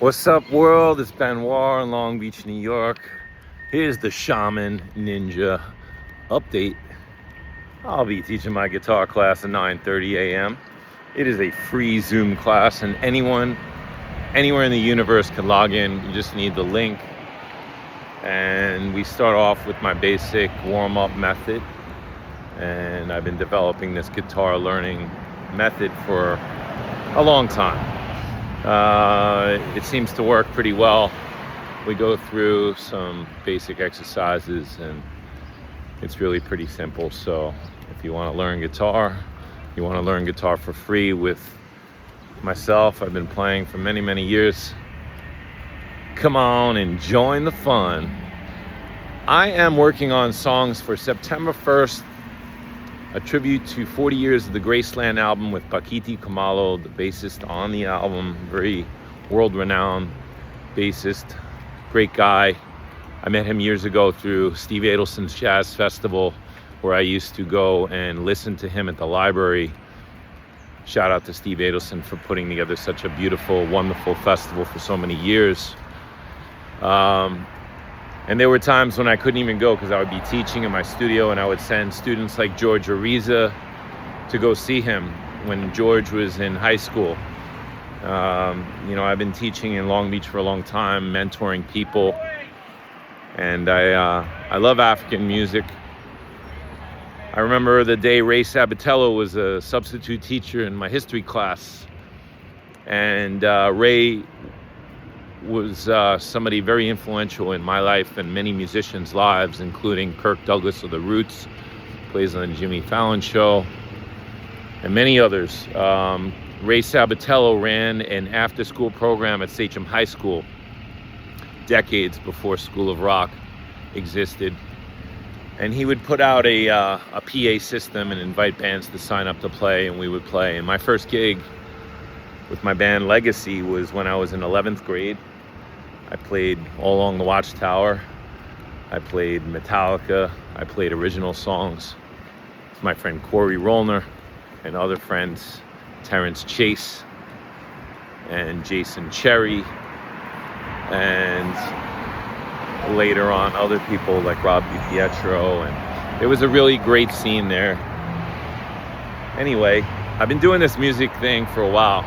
What's up, world? It's Benoit in Long Beach, New York. Here's the Shaman Ninja update. I'll be teaching my guitar class at 9:30 a.m. It is a free Zoom class, and anyone, anywhere in the universe can log in. You just need the link. And we start off with my basic warm-up method. And I've been developing this guitar learning method for a long time. It seems to work pretty well. We go through some basic exercises and it's really pretty simple. So if you want to learn guitar, you want to learn guitar for free with myself, I've been playing for many, many years. Come on and join the fun. I am working on songs for September 1st, a tribute to 40 years of the Graceland album with Paquiti Kamalo, the bassist on the album, very world-renowned bassist, great guy. I met him years ago through Steve Adelson's Jazz Festival, where I used to go and listen to him at the library. Shout out to Steve Adelson for putting together such a beautiful, wonderful festival for so many years. And there were times when I couldn't even go because I would be teaching in my studio, and I would send students like George Ariza to go see him when George was in high school. I've been teaching in Long Beach for a long time, mentoring people, and I love African music. I remember the day Ray Sabatello was a substitute teacher in my history class, and Ray was somebody very influential in my life and many musicians' lives, including Kirk Douglas of The Roots, plays on the Jimmy Fallon Show, and many others. Ray Sabatello ran an after-school program at Sachem High School decades before School of Rock existed. And he would put out a PA system and invite bands to sign up to play, and we would play. And my first gig with my band Legacy was when I was in 11th grade. I played All Along the Watchtower. I played Metallica. I played original songs with my friend Corey Rollner and other friends, Terrence Chase and Jason Cherry, and later on other people like Rob DiPietro, and it was a really great scene there. Anyway, I've been doing this music thing for a while.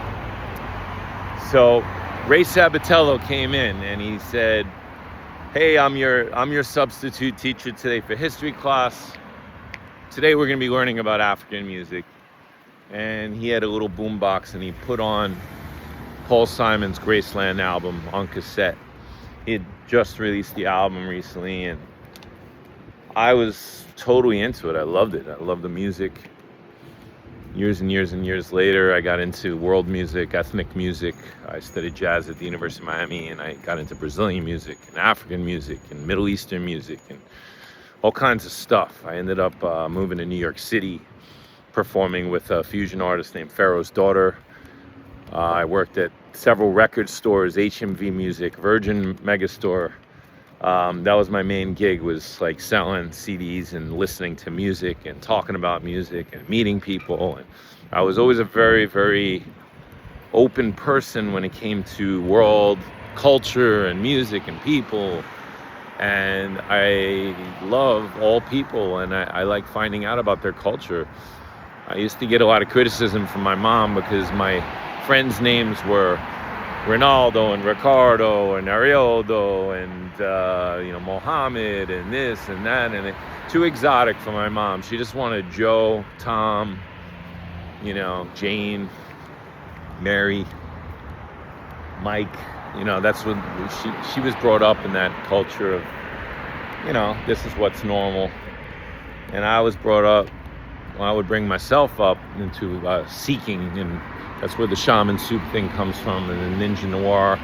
So Ray Sabatello came in and he said, "Hey, I'm your substitute teacher today for history class. Today we're going to be learning about African music." And he had a little boombox and he put on Paul Simon's Graceland album on cassette. He had just released the album recently, and I was totally into it. I loved it. I loved the music. Years and years and years later, I got into world music, ethnic music. I studied jazz at the University of Miami, and I got into Brazilian music and African music and Middle Eastern music and all kinds of stuff. I ended up moving to New York City, performing with a fusion artist named Pharaoh's Daughter. I worked at several record stores, HMV Music, Virgin Megastore. That was my main gig, was like selling CDs and listening to music and talking about music and meeting people. And I was always a very, very open person when it came to world culture and music and people. And I love all people, and I like finding out about their culture. I used to get a lot of criticism from my mom because my friends' names were Ronaldo and Ricardo and Ariodo and Mohammed and this and that, and too exotic for my mom. She just wanted Joe, Tom, Jane, Mary, Mike. That's what she was brought up in, that culture of, this is what's normal. And I was brought up, I would bring myself up into seeking, and that's where the shaman soup thing comes from, and the ninja noir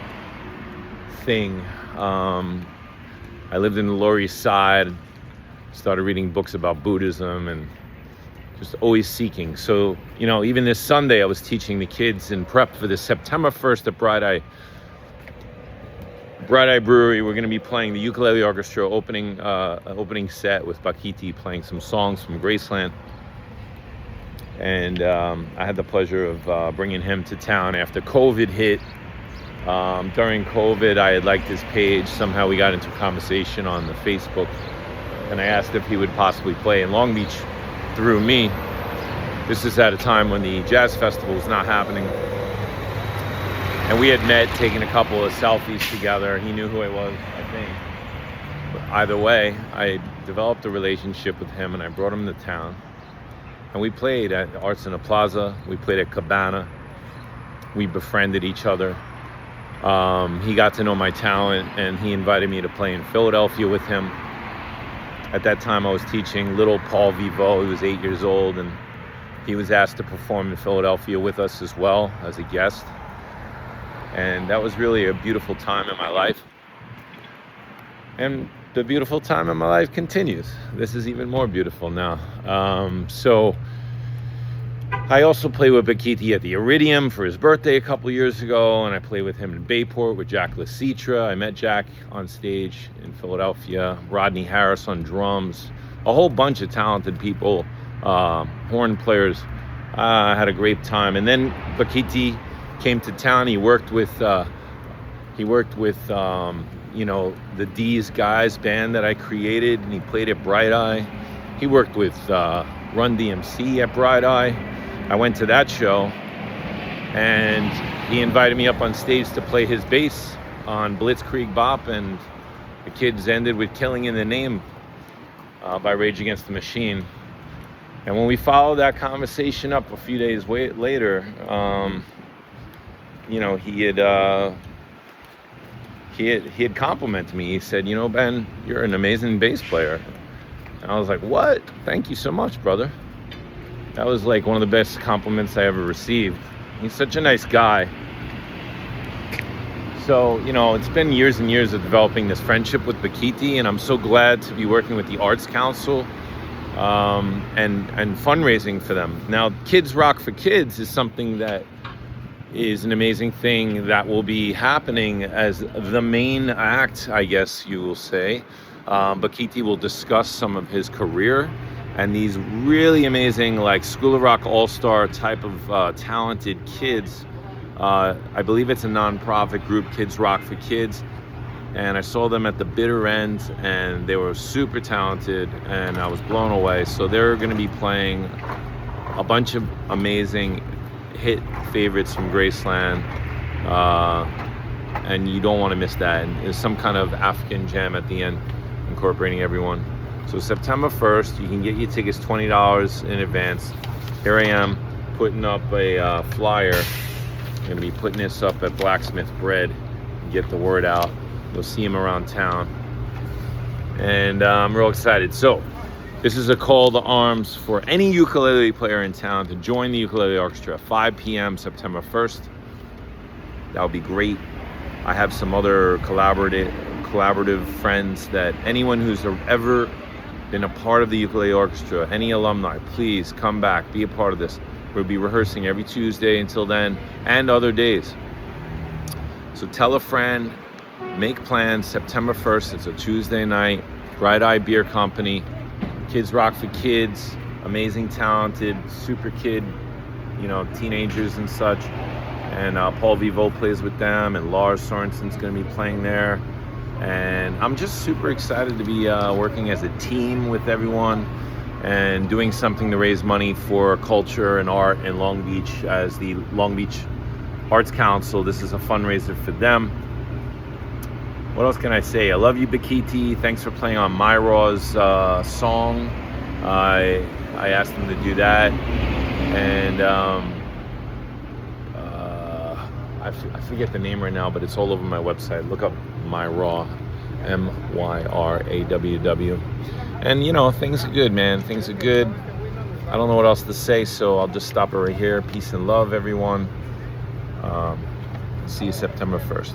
thing. I lived in the Lower East Side, started reading books about Buddhism, and just always seeking. So, even this Sunday, I was teaching the kids in prep for this September 1st at Bright Eye Brewery. We're going to be playing the ukulele orchestra opening set with Paquiti, playing some songs from Graceland. And I had the pleasure of bringing him to town after COVID hit. During COVID, I had liked his page. Somehow we got into a conversation on the Facebook, and I asked if he would possibly play in Long Beach through me. This is at a time when the jazz festival was not happening. And we had met, taken a couple of selfies together. He knew who I was, I think. But either way, I developed a relationship with him, and I brought him to town. And we played at Arts in the Plaza. We played at Cabana. We befriended each other. He got to know my talent, and he invited me to play in Philadelphia with him. At that time, I was teaching little Paul Vivo. He was 8 years old, and he was asked to perform in Philadelphia with us as well as a guest. And that was really a beautiful time in my life. And the beautiful time in my life continues. This is even more beautiful now. So I also played with Bakiti at the Iridium for his birthday a couple years ago, and I played with him in Bayport with Jack LaCitra. I met Jack on stage in Philadelphia, Rodney Harris on drums, a whole bunch of talented people, horn players. I had a great time. And then Bakiti came to town. He worked with the D's Guys band that I created, and he played at Bright Eye. He worked with Run DMC at Bright Eye. I went to that show, and he invited me up on stage to play his bass on Blitzkrieg Bop, and the kids ended with Killing in the Name by Rage Against the Machine. And when we followed that conversation up a few days later, he had complimented me. He said, Ben, you're an amazing bass player. And I was like, what? Thank you so much, brother. That was like one of the best compliments I ever received. He's such a nice guy. So, it's been years and years of developing this friendship with Bakiti, and I'm so glad to be working with the Arts Council and fundraising for them. Now, Kids Rock for Kids is something that is an amazing thing that will be happening as the main act, I guess you will say. Bakiti will discuss some of his career and these really amazing, like School of Rock all-star type of talented kids. I believe it's a non-profit group, Kids Rock for Kids. And I saw them at the bitter end, and they were super talented, and I was blown away. So they're going to be playing a bunch of amazing hit favorites from Graceland, and you don't want to miss that. And there's some kind of African jam at the end, incorporating everyone. So September 1st, you can get your tickets $20 in advance. Here I am putting up a flyer. I'm going to be putting this up at Blacksmith Bread and get the word out. You'll see him around town. And I'm real excited. So this is a call to arms for any ukulele player in town to join the ukulele orchestra, 5 p.m. September 1st. That would be great. I have some other collaborative friends that anyone who's ever been a part of the ukulele orchestra, any alumni, please come back, be a part of this. We'll be rehearsing every Tuesday until then, and other days. So tell a friend. Make plans. September 1st, it's a Tuesday night. Bright Eye Beer Company, Kids Rock for Kids, amazing, talented, super kid, teenagers and such. And Paul Vivo plays with them, and Lars Sorensen's going to be playing there. And I'm just super excited to be working as a team with everyone and doing something to raise money for culture and art in Long Beach as the Long Beach Arts Council. This is a fundraiser for them. What else can I say? I love you, Bakiti. Thanks for playing on My Raw's song. I asked him to do that. And I forget the name right now, but it's all over my website. Look up My Raw, MYRAWW. And, things are good, man. Things are good. I don't know what else to say, so I'll just stop it right here. Peace and love, everyone. See you September 1st.